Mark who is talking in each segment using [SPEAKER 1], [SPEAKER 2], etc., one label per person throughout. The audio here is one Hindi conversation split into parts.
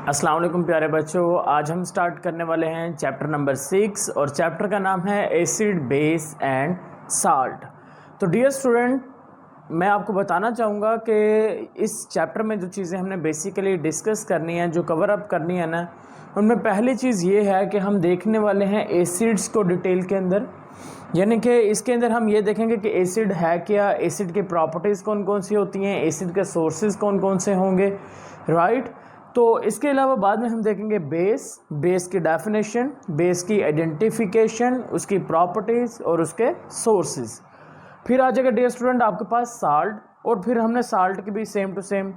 [SPEAKER 1] अस्सलाम वालेकुम प्यारे बच्चों, आज हम स्टार्ट करने वाले हैं चैप्टर नंबर 6 और चैप्टर का नाम है एसिड बेस एंड साल्ट। तो डियर स्टूडेंट, मैं आपको बताना चाहूँगा कि इस चैप्टर में जो चीज़ें हमने बेसिकली डिस्कस करनी है, जो कवर अप करनी है ना, उनमें पहली चीज़ ये है कि हम देखने वाले हैं एसिड्स को डिटेल के अंदर। यानी कि इसके अंदर हम ये देखेंगे कि एसिड है क्या, एसिड की प्रॉपर्टीज़ कौन कौन सी होती हैं, एसिड के सोर्सेज कौन कौन से होंगे, राइट। तो इसके अलावा बाद में हम देखेंगे बेस की डेफिनेशन, बेस की आइडेंटिफिकेशन, उसकी प्रॉपर्टीज़ और उसके सोर्सेज। फिर आ जाएगा डियर स्टूडेंट आपके पास साल्ट, और फिर हमने साल्ट की भी सेम टू सेम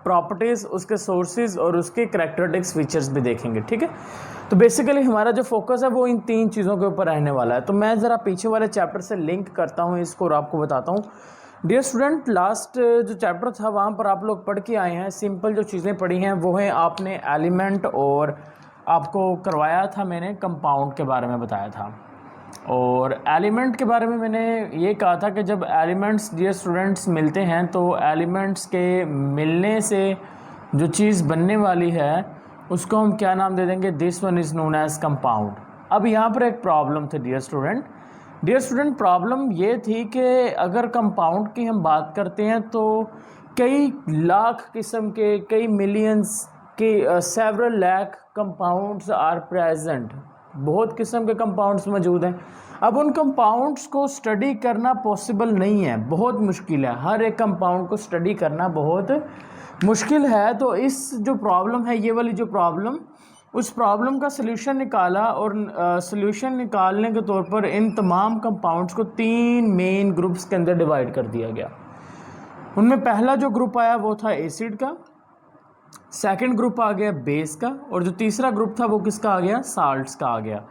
[SPEAKER 1] प्रॉपर्टीज़, उसके सोर्सेज और उसके करैक्टरिस्टिक्स फीचर्स भी देखेंगे, ठीक है। तो बेसिकली हमारा जो फोकस है वो इन तीन चीज़ों के ऊपर रहने वाला है। तो मैं ज़रा पीछे वाले चैप्टर से लिंक करता हूँ इसको और आपको बताता हूँ। डियर स्टूडेंट, लास्ट जो चैप्टर था वहाँ पर आप लोग पढ़ के आए हैं, सिंपल जो चीज़ें पढ़ी हैं वो है आपने एलिमेंट, और आपको करवाया था मैंने कंपाउंड के बारे में बताया था। और एलिमेंट के बारे में मैंने ये कहा था कि जब एलिमेंट्स डियर स्टूडेंट्स मिलते हैं तो एलिमेंट्स के मिलने से जो चीज़ बनने वाली है उसको हम क्या नाम दे देंगे, this one is known as compound. अब यहाँ पर एक प्रॉब्लम थी डियर स्टूडेंट, प्रॉब्लम ये थी कि अगर कंपाउंड की हम बात करते हैं तो कई लाख किस्म के, कई मिलियंस के, several lakh compounds are present. बहुत किस्म के कंपाउंड्स मौजूद हैं। अब उन कंपाउंड्स को स्टडी करना पॉसिबल नहीं है, बहुत मुश्किल है। हर एक कंपाउंड को स्टडी करना बहुत मुश्किल है। तो इस जो प्रॉब्लम है, ये वाली जो प्रॉब्लम, उस प्रॉब्लम का सल्यूशन निकाला, और सल्यूशन निकालने के तौर पर इन तमाम कंपाउंड्स को तीन मेन ग्रुप्स के अंदर डिवाइड कर दिया गया। उनमें पहला जो ग्रुप आया वो था एसिड का, सेकंड ग्रुप आ गया बेस का, और जो तीसरा ग्रुप था वो किसका आ गया, साल्ट्स का आ गया।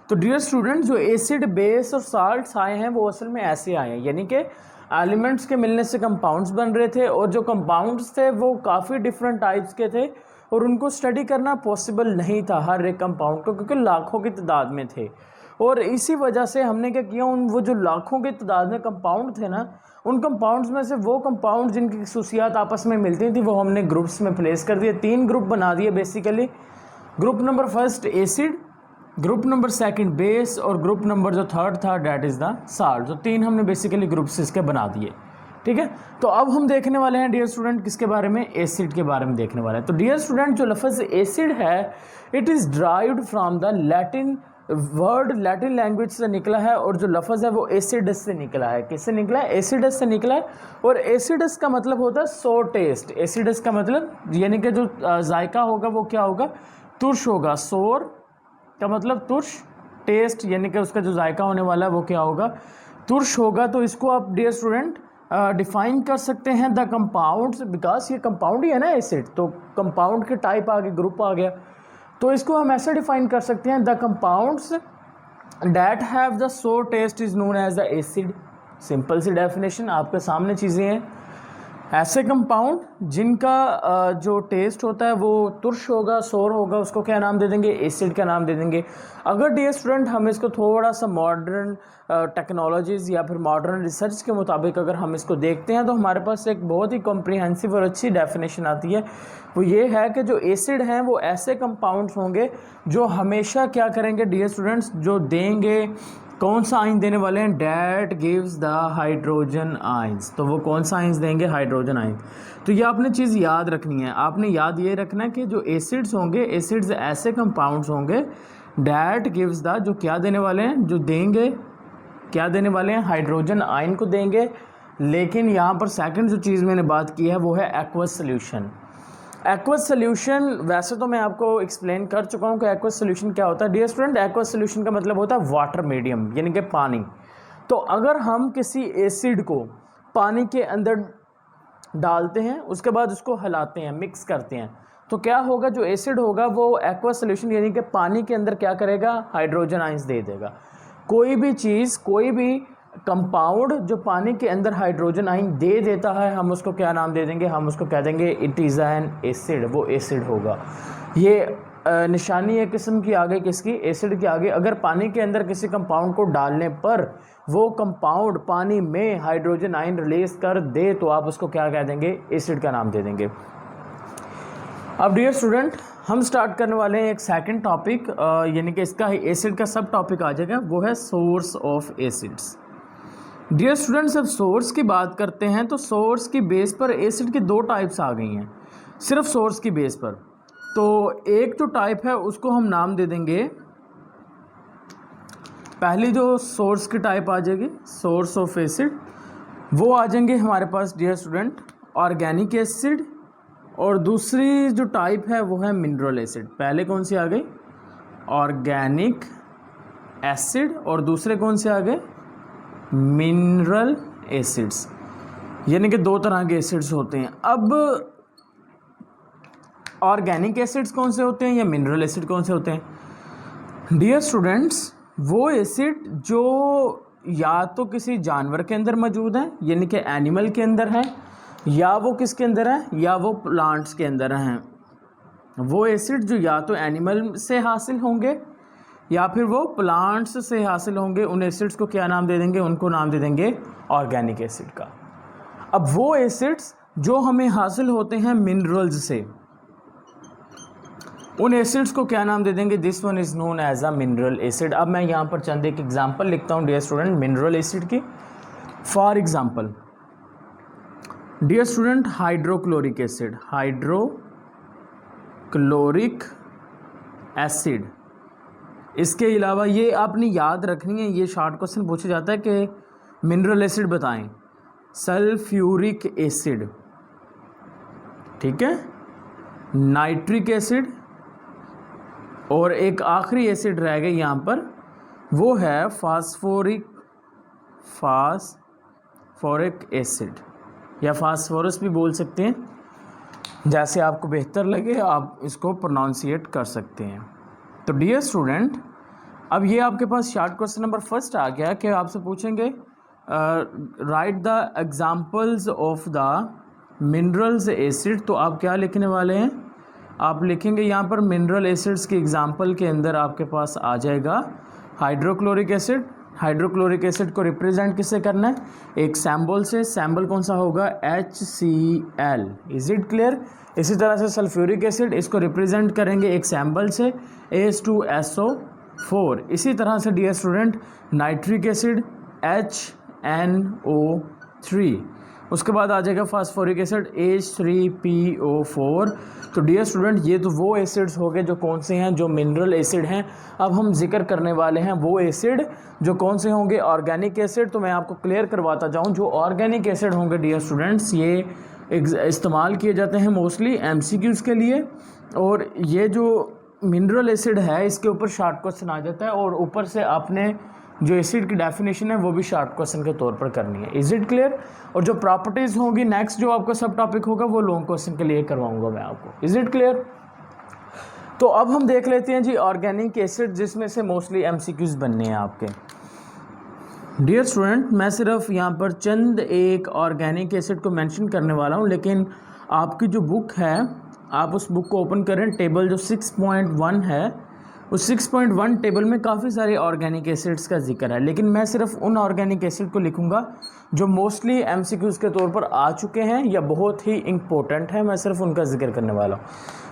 [SPEAKER 1] तो डियर स्टूडेंट, जो एसिड, बेस और साल्ट्स आए हैं वो असल में ऐसे आए हैं, यानी कि एलिमेंट्स के मिलने से कंपाउंड्स बन रहे थे, और जो कंपाउंड्स थे वो काफ़ी डिफरेंट टाइप्स के थे, और उनको स्टडी करना पॉसिबल नहीं था हर एक कंपाउंड को, क्योंकि लाखों की तादाद में थे। और इसी वजह से हमने क्या किया, वो जो लाखों की तादाद में कंपाउंड थे ना, उन कंपाउंड्स में से वो कंपाउंड जिनकी खसूसियात आपस में मिलती थी वो हमने ग्रुप्स में प्लेस कर दिए। तीन ग्रुप बना दिए basically. Group number first acid, group number second base, और ग्रुप नंबर जो थर्ड था डैट इज़ द साल्ट। तो तीन हमने बेसिकली ग्रुप्स इसके बना दिए, ठीक है। तो अब हम देखने वाले हैं डियर स्टूडेंट किसके बारे में, एसिड के बारे में देखने वाले हैं। तो डियर स्टूडेंट, जो लफ्ज़ एसिड है it is derived from the Latin word, Latin language से निकला है, और जो लफ्ज़ है वो एसिडस से निकला है। किससे निकला है, एसिडस से निकला है। और एसिडस का मतलब होता है सो टेस्ट। एसिडस का मतलब यानी कि जो जायका होगा वो क्या होगा, तुर्श होगा। सोर का मतलब तुर्श, टेस्ट यानी कि उसका जो जायका होने वाला है वो क्या होगा, तुर्श होगा। तो इसको आप डियर स्टूडेंट डिफाइन कर सकते हैं द कंपाउंड्स, बिकॉज ये कंपाउंड ही है ना एसिड, तो कंपाउंड के टाइप आ गए, ग्रुप आ गया। तो इसको हम ऐसे डिफाइन कर सकते हैं, the compounds that have the sour taste is known as the acid. Simple सी डेफिनेशन, आपके सामने चीज़ें हैं। ऐसे कंपाउंड जिनका जो टेस्ट होता है वो तुर्श होगा, सोर होगा, उसको क्या नाम दे देंगे, एसिड का नाम दे देंगे। अगर डियर स्टूडेंट हम इसको थोड़ा सा मॉडर्न टेक्नोलॉजीज़ या फिर मॉडर्न रिसर्च के मुताबिक अगर हम इसको देखते हैं तो हमारे पास एक बहुत ही कॉम्प्रिहेंसिव और अच्छी डेफिनेशन आती है। वो ये है कि जो एसिड हैं वो ऐसे कंपाउंड्स होंगे जो हमेशा क्या करेंगे डियर स्टूडेंट्स, जो देंगे, कौन सा आयन देने वाले हैं, that gives the hydrogen ions. तो वो कौन सा आयंस देंगे, हाइड्रोजन आयन। तो ये आपने चीज़ याद रखनी है, आपने याद ये रखना है कि जो एसिड्स होंगे, एसिड्स ऐसे कंपाउंड्स होंगे डैट गिव्स द, जो क्या देने वाले हैं, जो देंगे, क्या देने वाले हैं, हाइड्रोजन आयन को देंगे। लेकिन यहाँ पर सेकंड जो चीज़ मैंने बात की है वो है एक्वस सोल्यूशन। एक्वस सोल्यूशन वैसे तो मैं आपको एक्सप्लेन कर चुका हूँ कि एक्वस सोल्यूशन क्या होता है। डियर स्टूडेंट, एक्वस सोल्यूशन का मतलब होता है वाटर मीडियम, यानी कि पानी। तो अगर हम किसी एसिड को पानी के अंदर डालते हैं, उसके बाद उसको हिलाते हैं, मिक्स करते हैं, तो क्या होगा, जो एसिड होगा वो एक्वस सोल्यूशन यानी कि पानी के अंदर क्या करेगा, हाइड्रोजन आयंस दे देगा। कोई भी चीज़, कोई भी कंपाउंड जो पानी के अंदर हाइड्रोजन आयन दे देता है, हम उसको क्या नाम दे देंगे, हम उसको कह देंगे इट इज़ एन एसिड, वो एसिड होगा। ये निशानी एक किस्म की आगे किसकी, एसिड के आगे। अगर पानी के अंदर किसी कंपाउंड को डालने पर वो कंपाउंड पानी में हाइड्रोजन आयन रिलीज कर दे तो आप उसको क्या कह देंगे, एसिड का नाम दे देंगे। अब डियर स्टूडेंट हम स्टार्ट करने वाले हैं एक सेकंड टॉपिक, यानी कि इसका एसिड का सब टॉपिक आ जाएगा, वो है source of acids. Dear students अब सोर्स की बात करते हैं तो सोर्स की बेस पर एसिड की दो टाइप्स आ गई हैं, सिर्फ सोर्स की बेस पर। तो एक जो टाइप है उसको हम नाम दे देंगे, पहली जो सोर्स की टाइप आ जाएगी सोर्स ऑफ एसिड, वो आ जाएंगे हमारे पास डियर स्टूडेंट ऑर्गेनिक एसिड, और दूसरी जो टाइप है वो है मिनरल एसिड। पहले कौन सी आ गई ऑर्गेनिक एसिड और दूसरे कौन से आ गए मिनरल एसिड्स, यानी कि दो तरह के एसिड्स होते हैं। अब ऑर्गेनिक एसिड्स कौन से होते हैं या मिनरल एसिड कौन से होते हैं? डियर स्टूडेंट्स वो एसिड जो या तो किसी जानवर के अंदर मौजूद है यानी कि एनिमल के अंदर है, या वो किसके अंदर है या वो प्लांट्स के अंदर हैं। वो एसिड जो या तो एनिमल से हासिल होंगे या फिर वो प्लांट्स से हासिल होंगे, उन एसिड्स को क्या नाम दे देंगे? उनको नाम दे देंगे ऑर्गेनिक एसिड का। अब वो एसिड्स जो हमें हासिल होते हैं मिनरल्स से, उन एसिड्स को क्या नाम दे देंगे? This one is known as a mineral acid. अब मैं यहाँ पर चंद एक एग्जांपल लिखता हूँ डियर स्टूडेंट मिनरल एसिड की। For example dear student hydrochloric acid, hydrochloric acid. इसके अलावा ये आपने याद रखनी है, ये शॉर्ट क्वेश्चन पूछा जाता है कि मिनरल एसिड बताएं। सल्फ्यूरिक एसिड, ठीक है, नाइट्रिक एसिड, और एक आखिरी एसिड रह गई यहाँ पर, वो है फास्फोरिक एसिड या फास्फोरस भी बोल सकते हैं, जैसे आपको बेहतर लगे आप इसको प्रोनाउंसिएट कर सकते हैं। तो डियर स्टूडेंट अब ये आपके पास शॉर्ट क्वेश्चन नंबर फर्स्ट आ गया कि आपसे पूछेंगे right the examples of the minerals acid. तो आप क्या लिखने वाले हैं? आप लिखेंगे यहाँ पर मिनरल एसिड्स के एग्जांपल के अंदर आपके पास आ जाएगा हाइड्रोक्लोरिक एसिड। हाइड्रोक्लोरिक एसिड को रिप्रेजेंट किससे करना है? एक सैम्बल से। सैम्बल कौन सा होगा? HCl। Is it clear? इसी तरह से सल्फ्यूरिक एसिड, इसको रिप्रेजेंट करेंगे एक सैम्बल से H2SO4। इसी तरह से dear student nitric acid HNO3। उसके बाद आ जाएगा फास्फोरिक एसिड H3PO4। तो डियर स्टूडेंट ये तो वो एसिड्स हो गए जो कौन से हैं, जो मिनरल एसिड हैं। अब हम जिक्र करने वाले हैं वो एसिड जो कौन से होंगे ऑर्गेनिक एसिड। तो मैं आपको क्लियर करवाता जाऊं, जो ऑर्गेनिक एसिड होंगे डियर स्टूडेंट्स ये इस्तेमाल किए जाते हैं मोस्टली MCQs के लिए, और ये जो मिनरल एसिड है इसके ऊपर शॉर्ट क्वेश्चन आ जाता है, और ऊपर से आपने जो एसिड की डेफिनेशन है वो भी शॉर्ट क्वेश्चन के तौर पर करनी है। Is it clear? और जो प्रॉपर्टीज़ होंगी नेक्स्ट जो आपका सब टॉपिक होगा वो लॉन्ग क्वेश्चन के लिए करवाऊंगा मैं आपको। Is it clear? तो अब हम देख लेते हैं जी ऑर्गेनिक एसिड, जिसमें से मोस्टली MCQs बनने हैं आपके। डियर स्टूडेंट मैं सिर्फ यहाँ पर चंद एक ऑर्गेनिक एसिड को मेंशन करने वाला हूँ, लेकिन आपकी जो बुक है आप उस बुक को ओपन करें, टेबल जो 6.1 है उस 6.1 टेबल में काफ़ी सारे ऑर्गेनिक एसिड्स का जिक्र है, लेकिन मैं सिर्फ उन ऑर्गेनिक एसिड को लिखूंगा जो मोस्टली MCQs के तौर पर आ चुके हैं या बहुत ही इम्पोर्टेंट है, मैं सिर्फ उनका जिक्र करने वाला हूँ।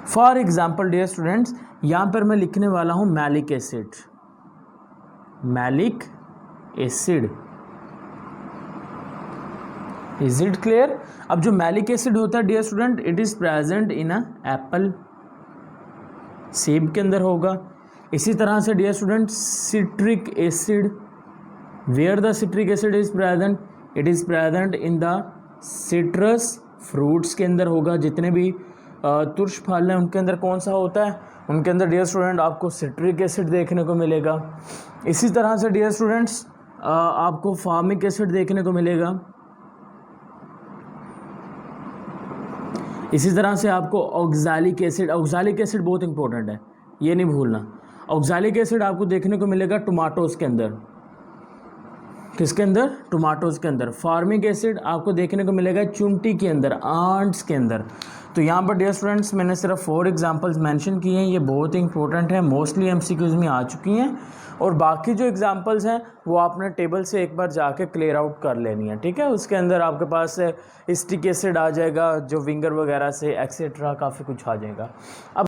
[SPEAKER 1] फॉर एग्जांपल डियर स्टूडेंट्स यहाँ पर मैं लिखने वाला हूँ malic acid. Malic acid, is it clear? अब जो मैलिक एसिड होता है dear student it is present in a apple, सेब के अंदर होगा। इसी तरह से dear student citric acid, where the citric acid is present? It is present in the citrus fruits के अंदर होगा। जितने भी तुर्श फल हैं उनके अंदर कौन सा होता है? उनके अंदर डियर स्टूडेंट आपको सिट्रिक एसिड देखने को मिलेगा। इसी तरह से डियर स्टूडेंट्स आपको फार्मिक एसिड देखने को मिलेगा। इसी तरह से आपको ऑक्सैलिक एसिड, ऑक्सैलिक एसिड बहुत इंपॉर्टेंट है, ये नहीं भूलना। ऑक्सैलिक एसिड आपको देखने को मिलेगा टोमेटोज़ के अंदर। किसके अंदर? टोमेटोज़ के अंदर। फार्मिक एसिड आपको देखने को मिलेगा चुंटी के अंदर, आंट्स के अंदर। तो यहाँ पर डियर स्टूडेंट्स मैंने सिर्फ 4 एग्जांपल्स मेंशन किए हैं, ये बहुत ही इंपॉर्टेंट है, मोस्टली एमसीक्यूज़ में आ चुकी हैं, और बाकी जो एग्जांपल्स हैं वो आपने टेबल से एक बार जाके क्लियर आउट कर लेनी है, ठीक है। उसके अंदर आपके पास स्टिक एसिड आ जाएगा, जो विंगर वगैरह से एक्सेट्रा काफ़ी कुछ आ जाएगा। अब